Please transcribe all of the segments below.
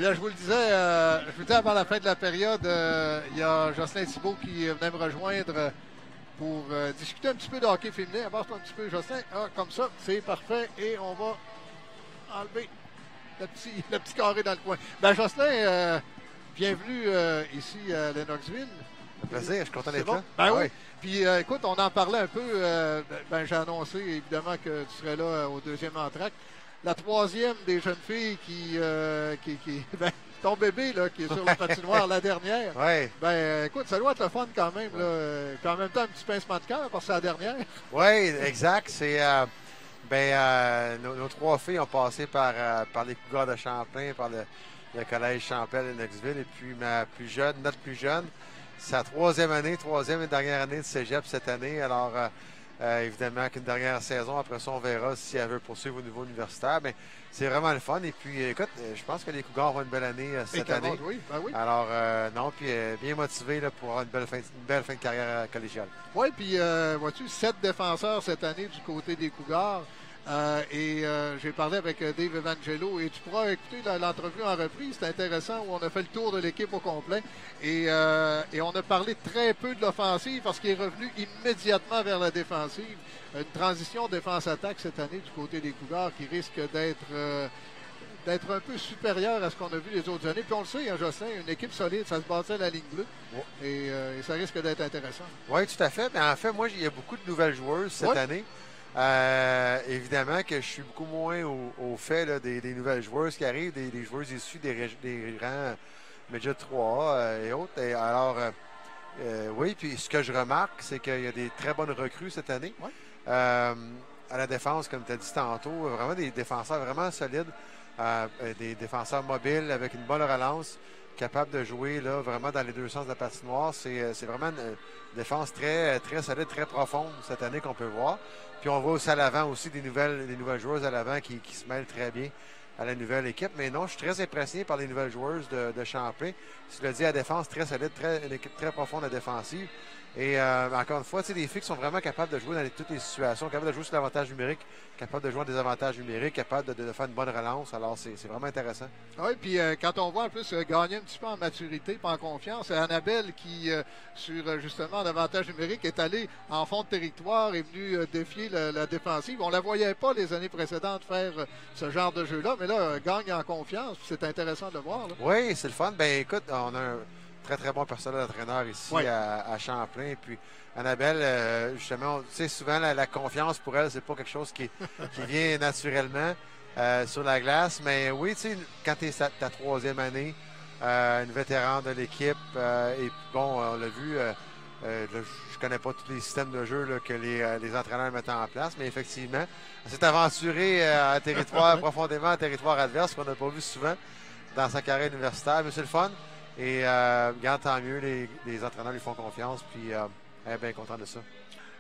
là, je vous le disais, avant la fin de la période, il y a Jocelyn Thibault qui venait me rejoindre pour discuter un petit peu de hockey féminin. Avance-toi un petit peu, Jocelyn. Ah, comme ça, c'est parfait. Et on va enlever le petit carré dans le coin. Ben, Jocelyn, bienvenue ici à Lennoxville. Un plaisir, je suis content d'être bon? là. Ben oui. Puis écoute, on en parlait un peu. J'ai annoncé évidemment que tu serais là au deuxième entracte. La troisième des jeunes filles ton bébé là, qui est sur la patinoire, la dernière. Oui. Ben écoute, ça doit être le fun quand même. Là. Puis en même temps, un petit pincement de cœur parce que c'est la dernière. Oui, exact. C'est nos trois filles ont passé par les Cougars de Champlain, par le collège Champlain à Knoxville. Et puis notre plus jeune, c'est sa troisième et dernière année de cégep cette année. Alors, évidemment qu'une dernière saison, après ça, on verra si elle veut poursuivre au niveau universitaire. Mais c'est vraiment le fun. Et puis, écoute, je pense que les Cougars vont une belle année cette année. Oui, ben oui. Alors, bien motivé là, pour avoir une belle fin de carrière collégiale. Oui, puis vois-tu, 7 défenseurs cette année du côté des Cougars. J'ai parlé avec Dave Evangelo et tu pourras écouter l'entrevue en reprise. C'est intéressant où on a fait le tour de l'équipe au complet et on a parlé très peu de l'offensive parce qu'il est revenu immédiatement vers la défensive. Une transition défense-attaque cette année du côté des Cougars qui risque d'être un peu supérieure à ce qu'on a vu les autres années. Puis on le sait, hein, Jocelyn, une équipe solide, ça se bâtit à la ligne bleue et ça risque d'être intéressant. Oui, tout à fait. Mais en fait, moi, il y a beaucoup de nouvelles joueuses cette année. Évidemment que je suis beaucoup moins au fait là, des nouvelles joueuses qui arrivent, des joueuses issues des rangs Midget 3A et autres. Et alors, oui, puis ce que je remarque, c'est qu'il y a des très bonnes recrues cette année. Ouais. À la défense, comme tu as dit tantôt, vraiment des défenseurs vraiment solides, des défenseurs mobiles avec une bonne relance, capables de jouer là, vraiment dans les deux sens de la patinoire. C'est vraiment une défense très, très solide, très profonde cette année qu'on peut voir. Puis on voit aussi à l'avant aussi des nouvelles joueuses à l'avant qui se mêlent très bien à la nouvelle équipe. Mais non, je suis très impressionné par les nouvelles joueuses de Champlain. Tu l'as dit, à la défense, très solide, une équipe très profonde à défensive. Et encore une fois, des filles qui sont vraiment capables de jouer dans toutes les situations, capables de jouer sur l'avantage numérique, capables de jouer en désavantage numérique, capables de faire une bonne relance. Alors, c'est vraiment intéressant. Oui, puis quand on voit en plus gagner un petit peu en maturité et en confiance, Annabelle qui, sur justement l'avantage numérique, est allée en fond de territoire, est venue défier la défensive. On ne la voyait pas les années précédentes faire ce genre de jeu-là, mais là, gagne en confiance. C'est intéressant de le voir. Là. Oui, c'est le fun. Ben écoute, on a un très, très bon personnel d'entraîneur ici à Champlain. Puis Annabelle, justement, tu sais, souvent la confiance pour elle, c'est pas quelque chose qui vient naturellement sur la glace. Mais oui, tu sais, quand tu es ta troisième année, une vétérane de l'équipe, et puis bon, on l'a vu, je connais pas tous les systèmes de jeu là, que les entraîneurs mettent en place, mais effectivement, elle s'est aventurée à territoire profondément à territoire adverse qu'on n'a pas vu souvent dans sa carrière universitaire. Mais c'est le fun. Et tant mieux, les entraîneurs lui font confiance, puis elle est bien contente de ça.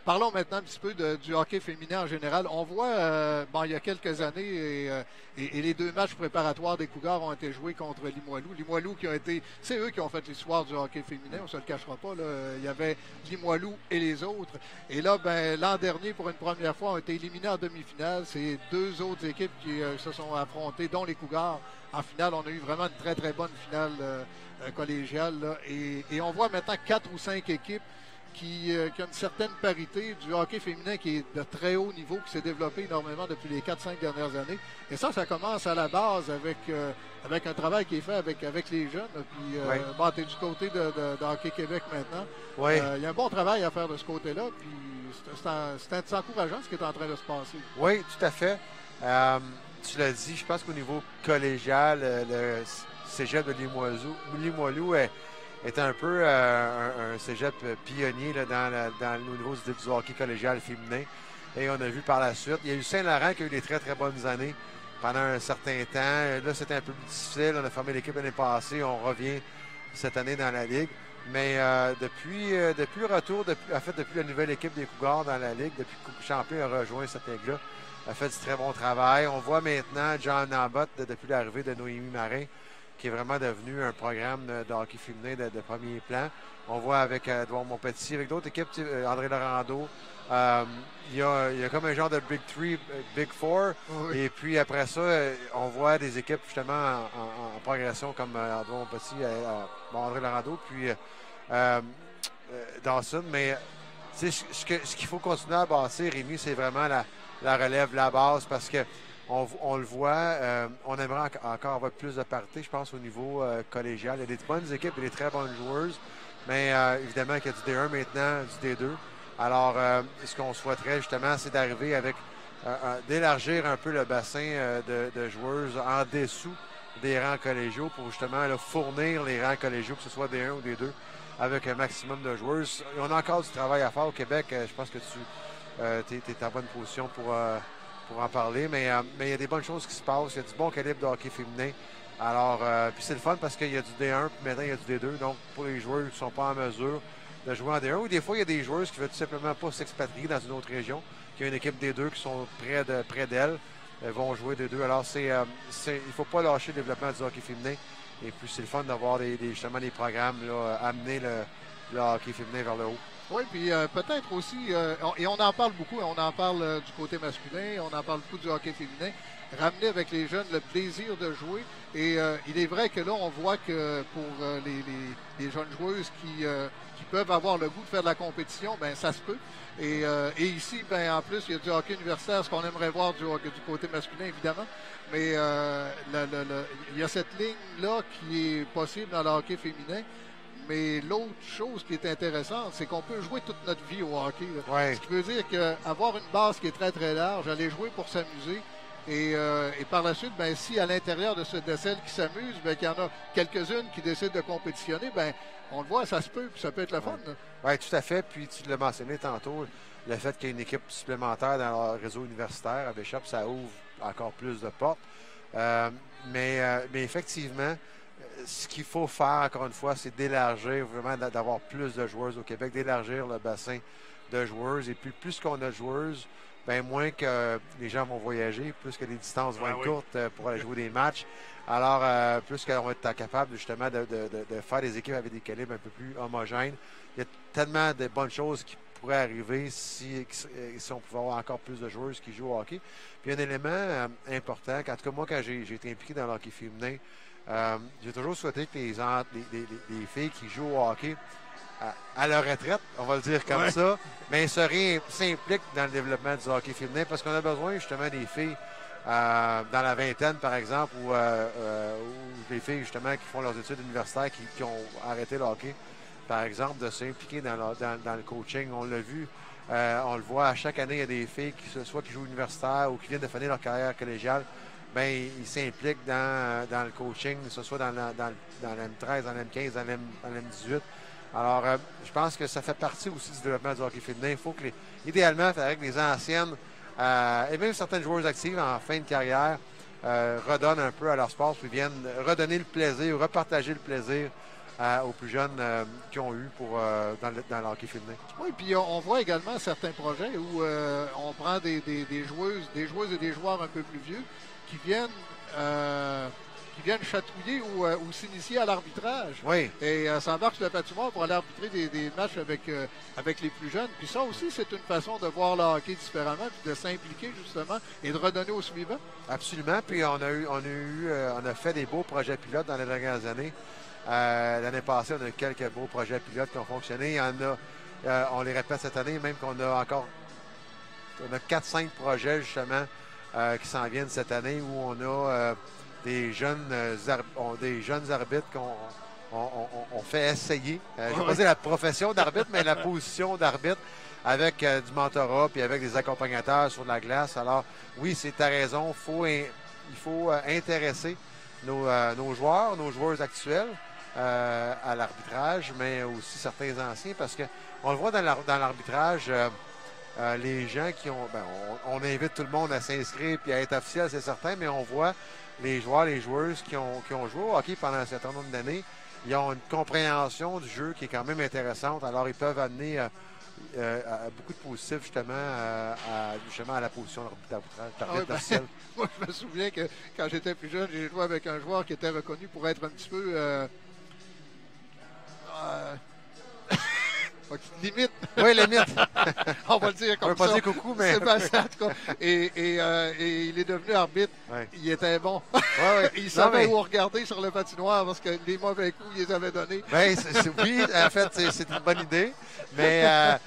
Parlons maintenant un petit peu du hockey féminin en général. On voit, il y a quelques années, et les 2 matchs préparatoires des Cougars ont été joués contre Limoilou. Limoilou c'est eux qui ont fait l'histoire du hockey féminin, on ne se le cachera pas. Là. Il y avait Limoilou et les autres. Et là, l'an dernier, pour une première fois, ont été éliminés en demi-finale. C'est 2 autres équipes qui se sont affrontées, dont les Cougars. En finale, on a eu vraiment une très, très bonne finale collégiale. Là. Et on voit maintenant 4 ou 5 équipes qui a une certaine parité du hockey féminin qui est de très haut niveau, qui s'est développé énormément depuis les 4-5 dernières années. Et ça commence à la base avec un travail qui est fait avec les jeunes. Puis, tu es du côté de Hockey Québec maintenant. Oui. Il y a un bon travail à faire de ce côté-là. Puis c'est encourageant ce qui est en train de se passer. Oui, tout à fait. Tu l'as dit, je pense qu'au niveau collégial, le cégep de Limoilou est un peu un cégep pionnier là, au niveau du hockey collégial féminin. Et on a vu par la suite. Il y a eu Saint-Laurent qui a eu des très, très bonnes années pendant un certain temps. Là, c'était un peu plus difficile. On a formé l'équipe l'année passée. On revient cette année dans la Ligue. Mais depuis le retour, depuis la nouvelle équipe des Cougars dans la Ligue, depuis que Champlain a rejoint cette Ligue-là, a fait du très bon travail. On voit maintenant John Abbott, depuis l'arrivée de Noémie Marin, qui est vraiment devenu un programme de hockey féminin de premier plan. On voit avec Edouard Montpetit, avec d'autres équipes, André Laurando. Il y a comme un genre de Big Three, Big Four. Oui. Et puis après ça, on voit des équipes justement en progression comme Antoine Petit, André Laurando, puis Dawson. Mais ce qu'il faut continuer à bâtir, Rémi, c'est vraiment la relève, la base, parce que on le voit, on aimerait encore avoir plus de parité, je pense, au niveau collégial. Il y a des bonnes équipes et des très bonnes joueuses, mais évidemment qu'il y a du D1 maintenant, du D2. Alors, ce qu'on souhaiterait justement, c'est d'arriver avec d'élargir un peu le bassin de joueuses en dessous des rangs collégiaux pour justement là, fournir les rangs collégiaux, que ce soit D1 ou D2, avec un maximum de joueuses. Et on a encore du travail à faire au Québec. Je pense que tu es en bonne position pour en parler, mais il y a des bonnes choses qui se passent. Il y a du bon calibre de hockey féminin. Alors, puis c'est le fun parce qu'il y a du D1, puis maintenant il y a du D2. Donc, pour les joueurs qui ne sont pas en mesure de jouer en D1, ou des fois, il y a des joueuses qui ne veulent tout simplement pas s'expatrier dans une autre région, qui ont une équipe D2 qui sont près d'elles, vont jouer D2. Alors, il ne faut pas lâcher le développement du hockey féminin. Et puis, c'est le fun d'avoir justement des programmes, là, amener le hockey féminin vers le haut. Oui, puis peut-être aussi, et on en parle beaucoup, on en parle du côté masculin, on en parle beaucoup du hockey féminin, ramener avec les jeunes le plaisir de jouer. Et il est vrai que là, on voit que pour les jeunes joueuses qui peuvent avoir le goût de faire de la compétition, ben ça se peut. Et ici, ben en plus, il y a du hockey universitaire, ce qu'on aimerait voir du côté masculin, évidemment. Mais il y a cette ligne-là qui est possible dans le hockey féminin. Mais l'autre chose qui est intéressante, c'est qu'on peut jouer toute notre vie au hockey. Ouais. Ce qui veut dire qu'avoir une base qui est très, très large, aller jouer pour s'amuser, et par la suite, ben, si à l'intérieur de celles qui s'amusent, ben, qu'il y en a quelques-unes qui décident de compétitionner, ben, on le voit, ça se peut, puis ça peut être le fun. Oui, tout à fait. Puis tu l'as mentionné tantôt, le fait qu'il y ait une équipe supplémentaire dans le réseau universitaire à Bishop, ça ouvre encore plus de portes. Mais effectivement, ce qu'il faut faire, encore une fois, c'est d'élargir, vraiment d'avoir plus de joueuses au Québec, d'élargir le bassin de joueuses. Et puis, plus qu'on a de joueuses, bien, moins que les gens vont voyager, plus que les distances vont être courtes pour aller jouer des matchs. Alors, plus qu'on va être capable, justement, de faire des équipes avec des calibres un peu plus homogènes. Il y a tellement de bonnes choses qui pourraient arriver si on pouvait avoir encore plus de joueuses qui jouent au hockey. Puis, un élément important, en tout cas, moi, quand j'ai été impliqué dans le hockey féminin, j'ai toujours souhaité que les filles qui jouent au hockey à leur retraite, on va le dire comme ça, mais s'impliquent dans le développement du hockey féminin parce qu'on a besoin justement des filles dans la vingtaine, par exemple, ou des filles justement qui font leurs études universitaires, qui ont arrêté le hockey, par exemple, de s'impliquer dans le coaching. On l'a vu, on le voit à chaque année, il y a des filles soit qui jouent universitaire ou qui viennent de finir leur carrière collégiale. Bien, ils s'impliquent dans le coaching, que ce soit dans l'M13, dans l'M15, dans l'M18. Alors, je pense que ça fait partie aussi du développement du hockey féminin. Il faut que, idéalement, il faudrait que les anciennes et même certaines joueuses actives en fin de carrière redonnent un peu à leur sport, puis viennent redonner le plaisir, repartager le plaisir aux plus jeunes qui ont eu dans le hockey féminin. Oui, puis on voit également certains projets où on prend des joueuses et des joueurs un peu plus vieux qui viennent chatouiller ou s'initier à l'arbitrage. Oui. Et s'embarquent sur la patinoire pour aller arbitrer des matchs avec les plus jeunes. Puis ça aussi, c'est une façon de voir le hockey différemment, puis de s'impliquer justement et de redonner au suivant. Absolument. Puis on a fait des beaux projets pilotes dans les dernières années. L'année passée, on a eu quelques beaux projets pilotes qui ont fonctionné. Il y en a, on les répète cette année, même qu'on a encore 4-5 projets justement qui s'en viennent cette année où on a des jeunes arbitres qu'on fait essayer. Je ne vais pas dire la profession d'arbitre, mais la position d'arbitre avec du mentorat puis avec des accompagnateurs sur la glace. Alors, oui, c'est ta raison. Il faut intéresser nos joueurs, nos joueurs actuels à l'arbitrage, mais aussi certains anciens, parce qu'on le voit dans l'arbitrage. Les gens qui ont... on invite tout le monde à s'inscrire et à être officiel, c'est certain, mais on voit les joueurs, les joueuses qui ont joué au hockey pendant un certain nombre d'années, ils ont une compréhension du jeu qui est quand même intéressante. Alors, ils peuvent amener beaucoup de positifs justement à la position d'arbitre officiel. Moi, je me souviens que quand j'étais plus jeune, j'ai joué avec un joueur qui était reconnu pour être un petit peu... Limite. Oui, limite. On va le dire comme on va ça. pas dire coucou, mais... Sébastien, en tout cas. Et il est devenu arbitre. Ouais. Il était bon. Ouais. Il savait où regarder sur le patinoire parce que les mauvais coups, il les avait donnés. Ben, oui, en fait, c'est une bonne idée. Mais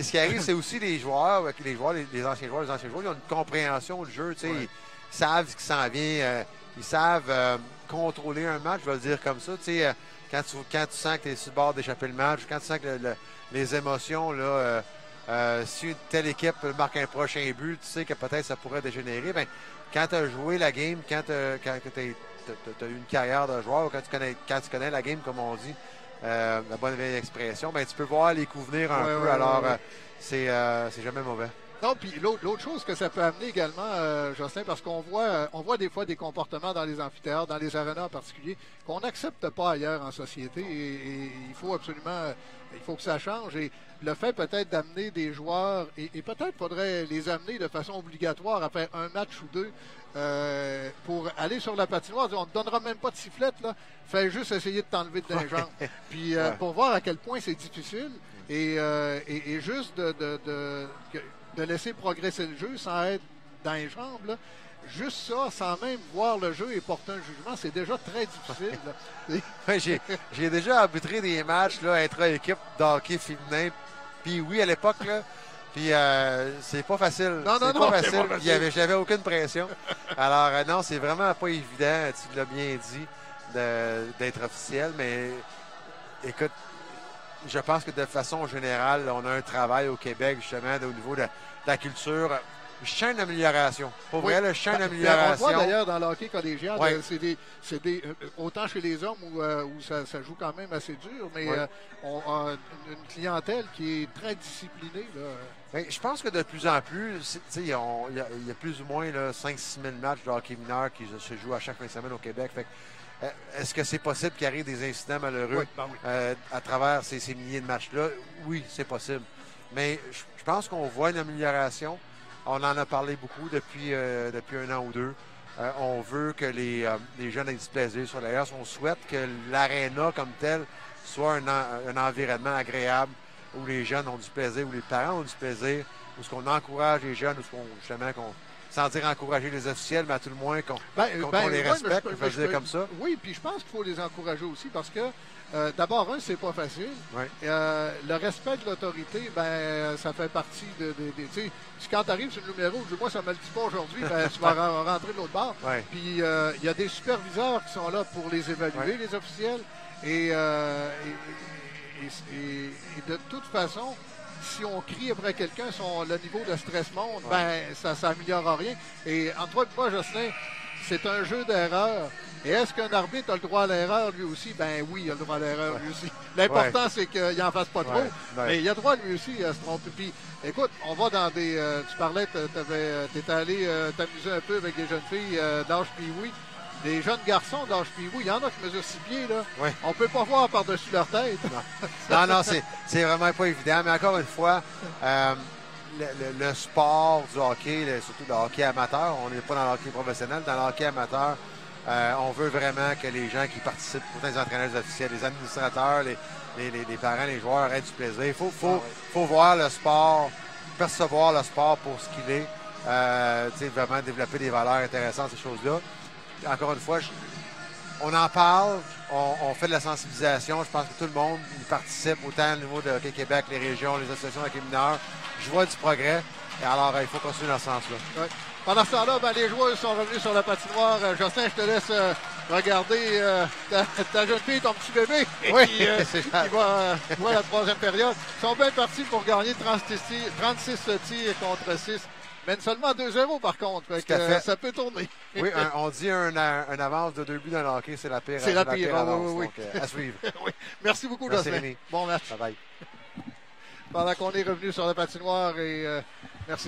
ce qui arrive, c'est aussi les joueurs, les anciens joueurs, ils ont une compréhension du jeu. Ouais. Ils savent ce qui s'en vient. Ils savent contrôler un match, je vais le dire comme ça. Quand tu sens que tu es sur le bord d'échapper le match, quand tu sens que les émotions, là, si telle équipe marque un prochain but, tu sais que peut-être ça pourrait dégénérer. Ben, quand tu as joué la game, quand tu as eu une carrière de joueur, ou quand tu connais la game, comme on dit, la bonne vieille expression, ben, tu peux voir les coups venir un peu. Alors, c'est jamais mauvais. Non, puis l'autre chose que ça peut amener également, Jocelyn, parce qu'on voit des fois des comportements dans les amphithéâtres, dans les arénas en particulier, qu'on n'accepte pas ailleurs en société. Et il faut absolument, il faut que ça change. Et le fait peut-être d'amener des joueurs, et peut-être faudrait les amener de façon obligatoire à faire un match ou deux pour aller sur la patinoire. On ne te donnera même pas de sifflette, là. Fais juste essayer de t'enlever de les jambes. Puis pour voir à quel point c'est difficile et juste de laisser progresser le jeu sans être dans les jambes, là. Juste ça, sans même voir le jeu et porter un jugement, c'est déjà très difficile. J'ai déjà arbitré des matchs là, intra-équipe d'hockey féminin. Puis oui, à l'époque, là, puis c'est pas facile. Non, c'est pas facile. J'avais aucune pression. Alors non, c'est vraiment pas évident, tu l'as bien dit, d'être officiel. Mais écoute, je pense que de façon générale, on a un travail au Québec, justement, au niveau de la culture. Je sens une amélioration. Pour vrai, je sens une amélioration. On voit d'ailleurs dans le hockey collégial, ouais. c'est autant chez les hommes où ça joue quand même assez dur, mais ouais. On a une clientèle qui est très disciplinée. Là. Bien, je pense que de plus en plus, il y a plus ou moins 5-6 000 matchs de hockey mineur qui se jouent à chaque fin de semaine au Québec. Fait est-ce que c'est possible qu'il arrive des incidents malheureux à travers ces milliers de matchs-là? Oui, c'est possible. Mais je pense qu'on voit une amélioration. On en a parlé beaucoup depuis un an ou deux. On veut que les jeunes aient du plaisir sur l'air. On souhaite que l'aréna comme tel soit un environnement agréable où les jeunes ont du plaisir, où les parents ont du plaisir, où ce qu'on encourage les jeunes, sans dire encourager les officiels, mais à tout le moins qu'on les respecte, je veux dire comme ça. Oui, puis je pense qu'il faut les encourager aussi parce que d'abord, c'est pas facile. Ouais. Le respect de l'autorité, ça fait partie de tu sais, quand tu arrives sur le numéro, moi, ça ne me le dit pas aujourd'hui, tu vas rentrer de l'autre bord. Ouais. Puis, il y a des superviseurs qui sont là pour les évaluer, les officiels. Et de toute façon, si on crie après quelqu'un, le niveau de stress monte, ça n'améliorera rien. Et entre toi et moi, Jocelyn, c'est un jeu d'erreur. Et est-ce qu'un arbitre a le droit à l'erreur lui aussi? Ben oui, il a le droit à l'erreur lui aussi. L'important, c'est qu'il n'en fasse pas trop. Mais il a le droit lui aussi à se tromper. Puis, écoute, on va dans des... tu parlais, tu étais allé t'amuser un peu avec des jeunes filles d'âge pioui. Des jeunes garçons d'âge pioui. Il y en a qui mesurent 6 pieds, là. Oui. On peut pas voir par-dessus leur tête. Non, c'est vraiment pas évident. Mais encore une fois... Le sport du hockey, surtout le hockey amateur, on n'est pas dans le hockey professionnel, dans le hockey amateur, on veut vraiment que les gens qui participent, autant les entraîneurs officiels, les administrateurs, les parents, les joueurs aient du plaisir. Il faut voir le sport, percevoir le sport pour ce qu'il est, vraiment développer des valeurs intéressantes, ces choses-là. Encore une fois, on en parle, on fait de la sensibilisation. Je pense que tout le monde y participe, autant au niveau de Hockey Québec, les régions, les associations de hockey mineur. Je vois du progrès. Et alors, il faut continuer dans ce sens-là. Ouais. Pendant ce temps-là, les joueurs sont revenus sur la patinoire. Jocelyn, je te laisse regarder ta jeune fille, ton petit bébé, oui, qui va jouer la troisième période. Ils sont bien partis pour gagner 36 tirs contre 6. Mène seulement 2-0 par contre. Fait. Ça peut tourner. Oui, on dit un avance de 2 buts dans le hockey, c'est la pire. C'est la pire avance. Oui. Donc, à suivre. Oui. Merci beaucoup, Jocelyn. Bon match. Bye bye. Pendant qu'on est revenu sur la patinoire et merci.